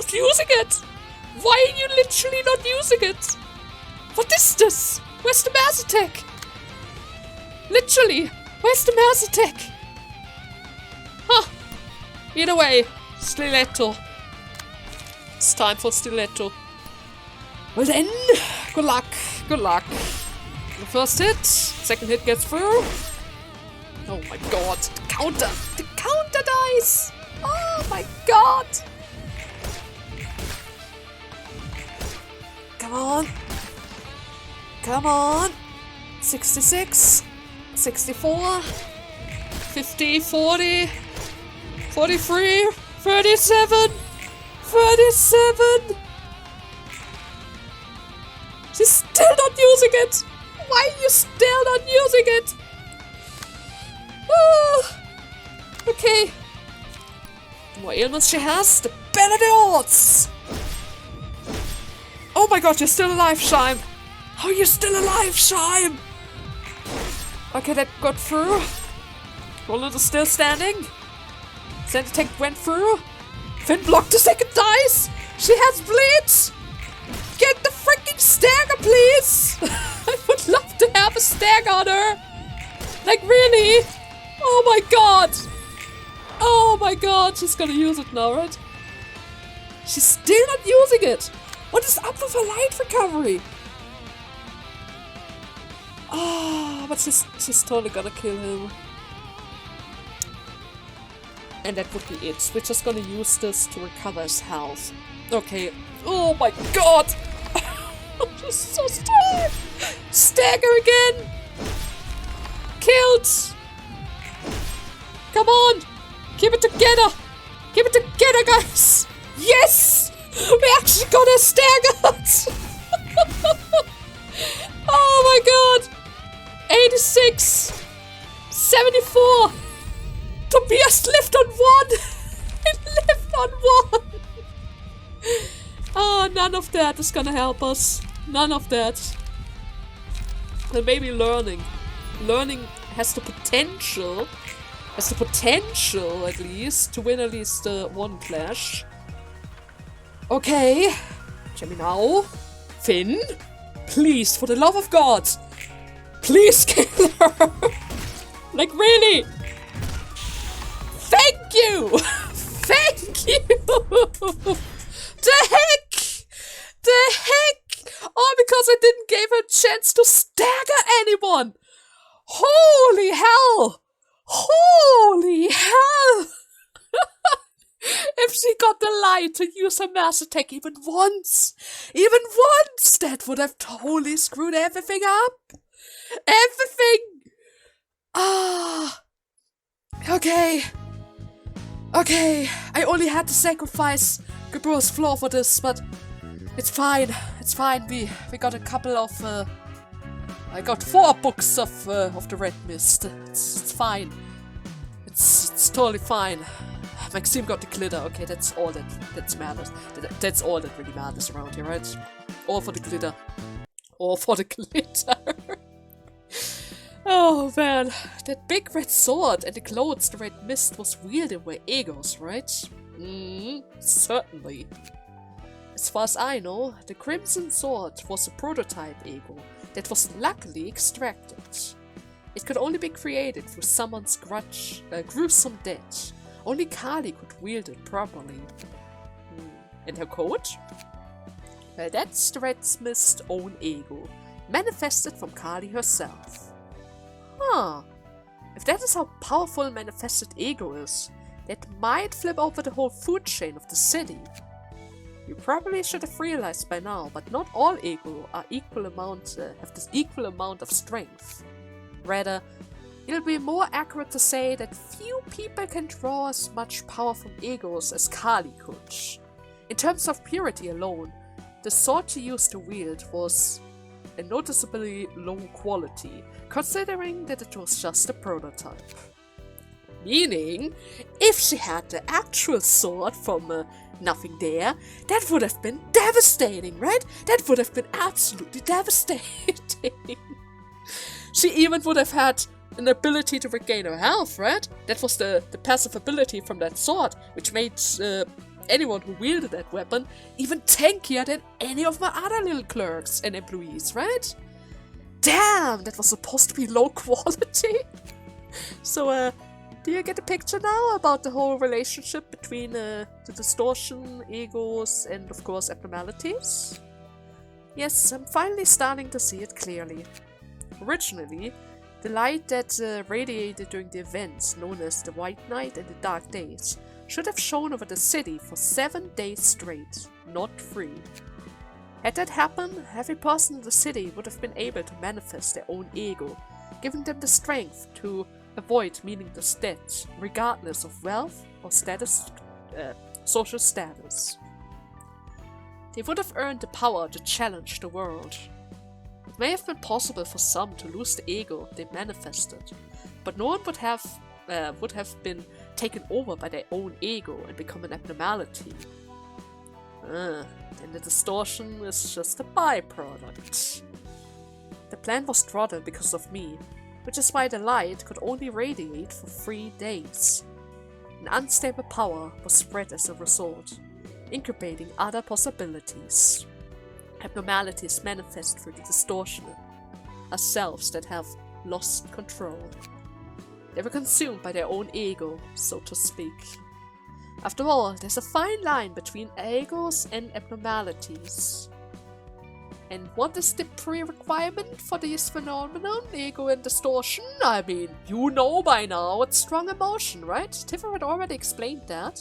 not using it? Why are you literally not using it? What is this? Where's the mass attack? Literally, where's the mass attack? Huh. Either way, stiletto. It's time for stiletto. Well then, good luck, good luck. The first hit, second hit gets through. Oh my god, the counter dice! Oh my god! Come on! Come on! 66, 64, 50, 40, 43, 37, 37! She's still not using it! Why are you still not using it? Oh, okay. The more ailments she has, the better the odds! Oh my god, you're still alive, Shime! How are you still alive, Shime? Okay, that got through. Roland is still standing. Sand attack went through. Finn blocked the second dice! She has bleeds! Get the freaking stagger, please! I would love to have a stagger on her! Like, really? Oh my god! Oh my god, she's gonna use it now, right? She's still not using it! What is up with her light recovery? Ah, but she's totally gonna kill him. And that would be it. We're just gonna use this to recover his health. Okay. Oh my god! She's so strong! Stagger again! Killed! Come on! Keep it together! Keep it together, guys! Yes! We actually got her staggered! Oh my god! 86! 74! Tobias lived on one! It lived on one! Oh, none of that is gonna help us. None of that. And maybe learning. Learning has the potential at least, to win at least one clash. Okay. Jimmy now. Finn? Please, for the love of God! Please kill her! Like, really? Thank you! Thank you! The heck! The heck! Oh, because I didn't give her a chance to stagger anyone! Holy hell! Holy hell! If she got the light to use her mass attack even once, that would have totally screwed everything up. Everything! Ah. Okay. Okay, I only had to sacrifice Gebura's floor for this, but it's fine. It's fine. We got a couple of I got 4 books of the Red Mist. It's fine. It's totally fine. Maxime got the glitter. Okay, that's all that matters. That's all that really matters around here, right? All for the glitter. All for the glitter. Oh man, that big red sword and the clothes the Red Mist was wielding were Ego's, right? Certainly. As far as I know, the Crimson Sword was a prototype Ego that was luckily extracted. It could only be created through someone's gruesome death. Only Kali could wield it properly. And her code? Well, that's the Red Mist's own Ego, manifested from Kali herself. Huh. If that is how powerful manifested Ego is, that might flip over the whole food chain of the city. You probably should have realized by now, but not all Ego are have this equal amount of strength. Rather, it'll be more accurate to say that few people can draw as much power from Egos as Kali could. In terms of purity alone, the sword she used to wield was a noticeably low quality, considering that it was just a prototype. Meaning, if she had the actual sword from nothing there, that would have been devastating, right? That would have been absolutely devastating. She even would have had an ability to regain her health, right? That was the passive ability from that sword, which made anyone who wielded that weapon even tankier than any of my other little clerks and employees, right? Damn, that was supposed to be low quality. So, do you get a picture now about the whole relationship between the distortion, egos, and of course abnormalities? Yes, I'm finally starting to see it clearly. Originally, the light that radiated during the events known as the White Night and the Dark Days should have shone over the city for 7 days straight, not 3. Had that happened, every person in the city would have been able to manifest their own ego, giving them the strength to avoid meaningless death, regardless of wealth or social status. They would have earned the power to challenge the world. It may have been possible for some to lose the ego they manifested, but no one would have been taken over by their own ego and become an abnormality. Then the distortion is just a byproduct. The plan was throttled because of me, which is why the light could only radiate for 3 days. An unstable power was spread as a result, incubating other possibilities. Abnormalities manifest through the distortion, as selves that have lost control. They were consumed by their own ego, so to speak. After all, there's a fine line between egos and abnormalities. And what is the pre-requirement for this phenomenon, ego and distortion? I mean, you know by now it's strong emotion, right? Tifa had already explained that.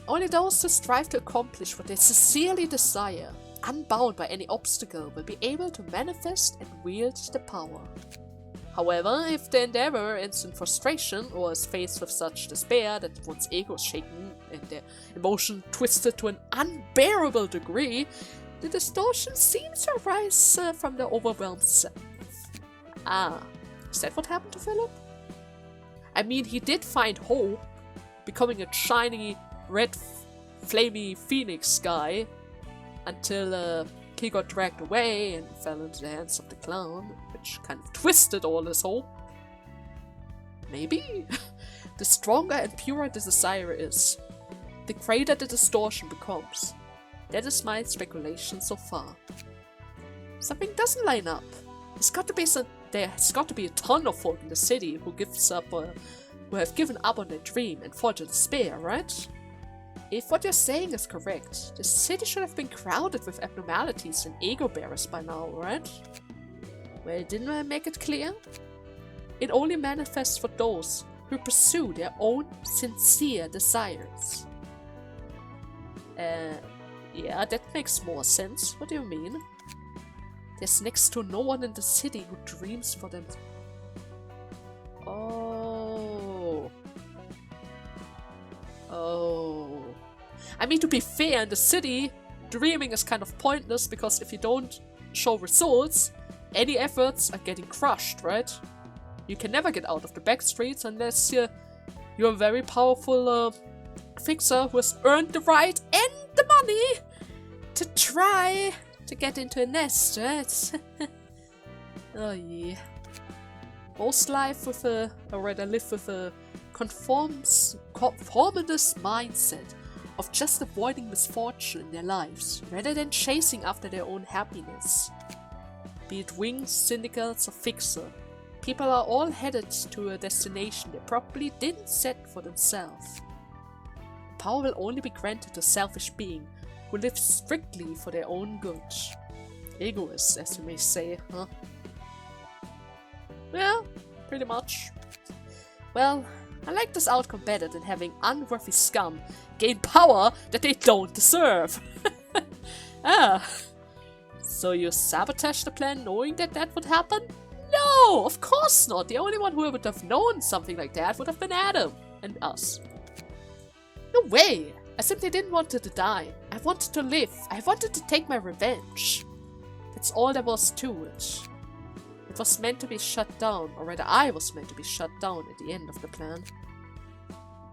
Only those who strive to accomplish what they sincerely desire, unbound by any obstacle, will be able to manifest and wield the power. However, if the endeavor ends in frustration or is faced with such despair that one's ego is shaken and their emotion twisted to an unbearable degree, the distortion seems to arise from the overwhelmed self. Ah, is that what happened to Philip? I mean, he did find hope, becoming a shiny, red, flamey phoenix guy, until he got dragged away and fell into the hands of the clown, which kind of twisted all his hope. Maybe? The stronger and purer the desire is, the greater the distortion becomes. That is my speculation so far. Something doesn't line up. There's got to be a ton of folk in the city who have given up on their dream and fall to despair, right? If what you're saying is correct, the city should have been crowded with abnormalities and ego bearers by now, right? Well, didn't I make it clear? It only manifests for those who pursue their own sincere desires. Yeah, that makes more sense. What do you mean? There's next to no one in the city who dreams for them. Oh. I mean, to be fair, in the city, dreaming is kind of pointless because if you don't show results, any efforts are getting crushed, right? You can never get out of the back streets unless you're a very powerful fixer who has earned the right and the money to try to get into a nest, right? Oh yeah. Most live with or rather live with a conformist mindset of just avoiding misfortune in their lives, rather than chasing after their own happiness. Be it wings, syndicals, or fixer, people are all headed to a destination they probably didn't set for themselves. Power will only be granted to selfish beings who live strictly for their own good. Egoists, as you may say, huh? Yeah, pretty much. Well, I like this outcome better than having unworthy scum gain power that they don't deserve. Ah, so you sabotaged the plan knowing that that would happen? No, of course not. The only one who would have known something like that would have been Adam and us. No way! I simply didn't want to die. I wanted to live. I wanted to take my revenge. That's all there was to it. It was meant to be shut down, or rather I was meant to be shut down at the end of the plan.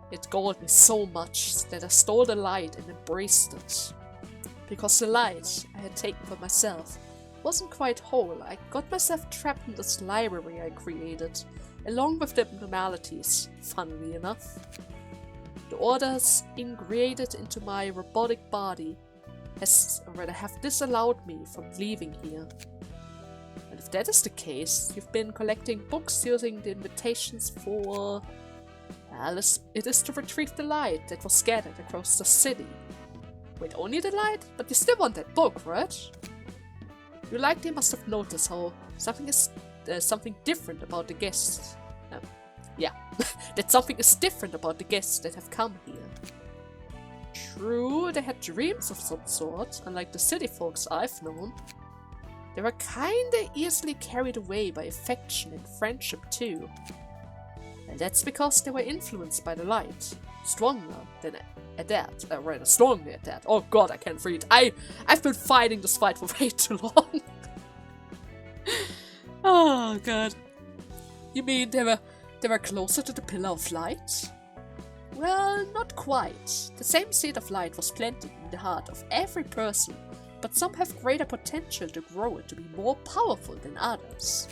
It galled me so much that I stole the light and embraced it. Because the light I had taken for myself wasn't quite whole. I got myself trapped in this library I created, along with the abnormalities, funnily enough. The orders ingrained into my robotic body have disallowed me from leaving here. And if that is the case, you've been collecting books using the invitations for... Well, it is to retrieve the light that was scattered across the city. Wait, only the light? But you still want that book, right? You likely must have noticed how something different about the guests. Yeah, that something is different about the guests that have come here. True, they had dreams of some sort, unlike the city folks I've known. They were kinda easily carried away by affection and friendship too. And that's because they were influenced by the light. Stronger at that. Oh god, I can't read. I've been fighting this fight for way too long. Oh god. You mean they were closer to the pillar of light? Well, not quite. The same seed of light was planted in the heart of every person, but some have greater potential to grow it to be more powerful than others.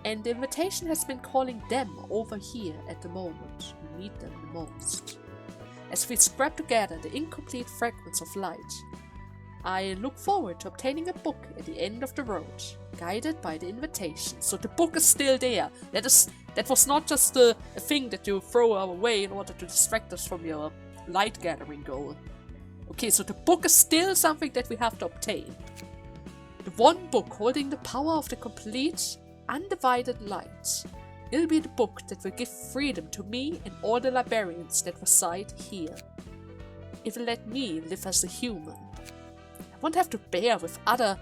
And the invitation has been calling them over here at the moment. We need them the most. As we scrap together the incomplete fragments of light, I look forward to obtaining a book at the end of the road, guided by the invitation. So the book is still there. That was not just a thing that you throw away in order to distract us from your light gathering goal. Okay, so the book is still something that we have to obtain. The one book holding the power of the complete, undivided light. It'll be the book that will give freedom to me and all the librarians that reside here. It will let me live as a human. I won't have to bear with other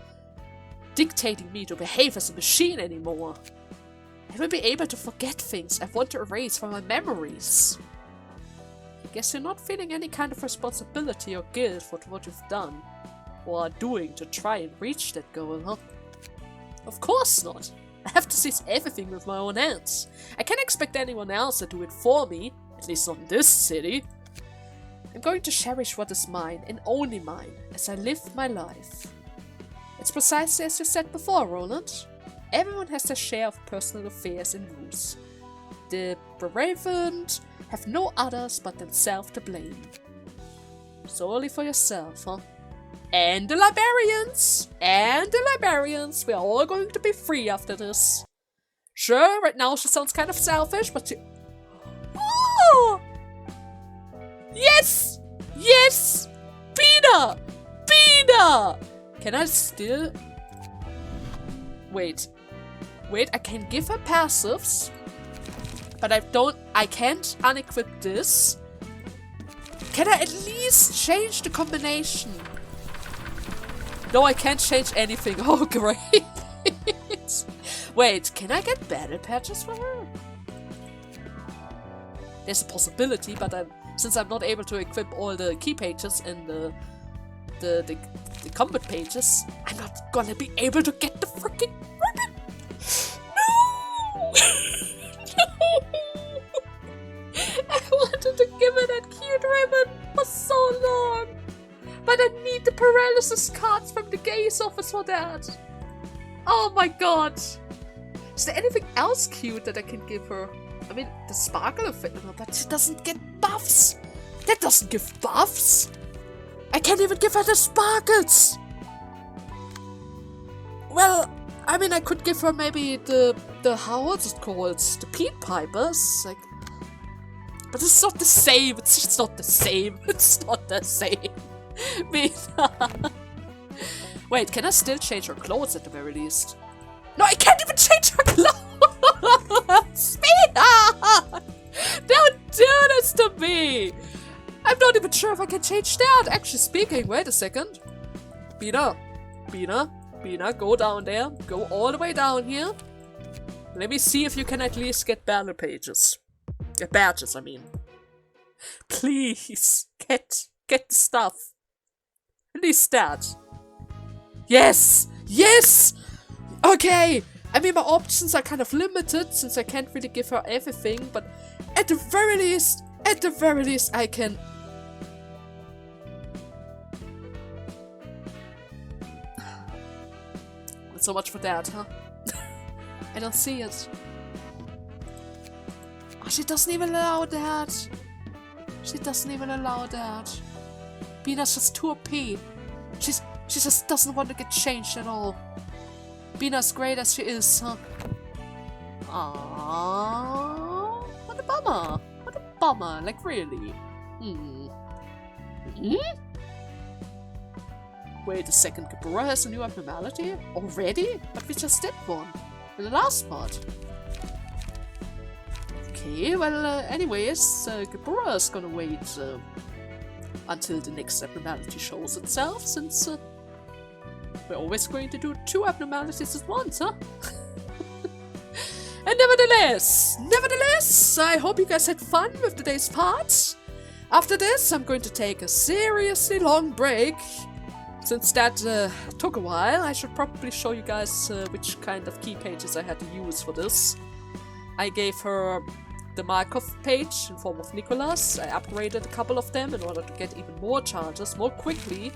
dictating me to behave as a machine anymore. I will be able to forget things I want to erase from my memories. I guess you're not feeling any kind of responsibility or guilt for what you've done or are doing to try and reach that goal, huh? Of course not. I have to seize everything with my own hands. I can't expect anyone else to do it for me, at least not in this city. I'm going to cherish what is mine and only mine as I live my life. It's precisely as you said before, Roland. Everyone has their share of personal affairs and woes. The bereaved have no others but themselves to blame. Solely for yourself, huh? And the librarians! And the librarians! We are all going to be free after this. Sure, right now she sounds kind of selfish, but she... Oh! Yes! Yes! Binah! Binah! Can I still... Wait, I can give her passives, but I can't unequip this. Can I at least change the combination? No, I can't change anything. Oh, great. Wait, can I get battle patches for her? There's a possibility, but since I'm not able to equip all the key pages and the combat pages, I'm not gonna be able to get the freaking ribbon! No! No! I wanted to give her that cute ribbon for so long! But I need the paralysis cards from the gaze office for that! Oh my god! Is there anything else cute that I can give her? I mean, the sparkle effect, but she doesn't get buffs! That doesn't give buffs! I can't even give her the sparkles! Well, I mean, I could give her maybe the how what's it called? The Peat Pipers, like... But it's not the same, it's just not the same, it's not the same. Binah. Wait, can I still change her clothes at the very least? No, I can't even change her clothes! Binah! Don't do this to me! I'm not even sure if I can change that! Actually speaking, wait a second. Binah, go down there. Go all the way down here. Let me see if you can at least get battle pages. Badges, I mean. Please, get the stuff. At least that. Yes! Yes! Okay! I mean, my options are kind of limited since I can't really give her everything, but at the very least, I can... So much for that, huh? I don't see it. Oh, she doesn't even allow that. She doesn't even allow that. Binah's just too OP. She just doesn't want to get changed at all. Binah's great as she is, huh? Aww. What a bummer. What a bummer. Like, really. Wait a second, Gebura has a new abnormality? Already? But we just did one. In the last part. Okay, well, anyways, Gebura is gonna wait until the next abnormality shows itself, since we're always going to do 2 abnormalities at once, huh? And nevertheless, I hope you guys had fun with today's part. After this, I'm going to take a seriously long break. Since that took a while, I should probably show you guys which kind of key pages I had to use for this. I gave her the Markov page in form of Nicholas. I upgraded a couple of them in order to get even more charges more quickly.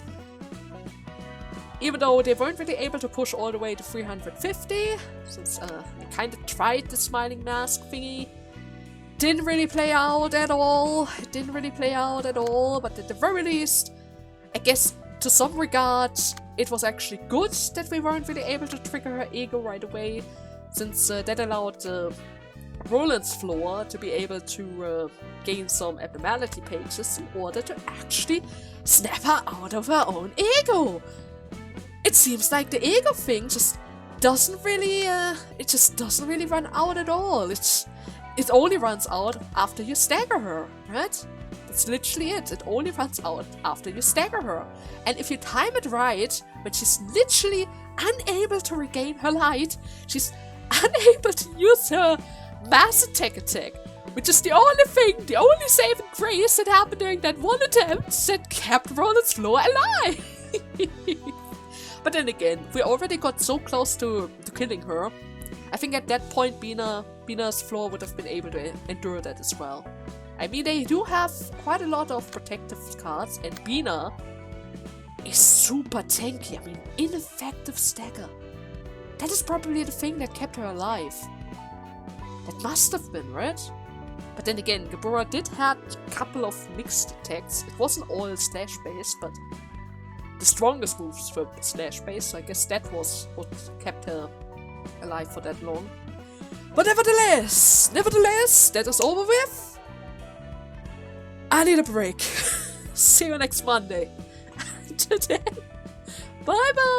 Even though they weren't really able to push all the way to 350, since I kind of tried the smiling mask thingy. Didn't really play out at all. It didn't really play out at all, but at the very least, I guess to some regard, it was actually good that we weren't really able to trigger her ego right away, since that allowed Roland's floor to be able to gain some abnormality pages in order to actually snap her out of her own ego. It seems like the ego thing just doesn't really, it just doesn't really run out at all. It only runs out after you stagger her, right? That's literally it. It only runs out after you stagger her. And if you time it right, when she's literally unable to regain her light, she's unable to use her mass attack, which is the only thing, the only saving grace that happened during that one attempt that kept Roland's floor alive. But then again, we already got so close to killing her. I think at that point Binah's floor would have been able to endure that as well. I mean, they do have quite a lot of protective cards, and Binah is super tanky. I mean, ineffective stagger. That is probably the thing that kept her alive. That must have been, right? But then again, Gebura did have a couple of mixed attacks. It wasn't all slash based, but the strongest moves were slash based, so I guess that was what kept her alive for that long. But nevertheless, that is over with. I need a break. See you next Monday. Until then, bye bye.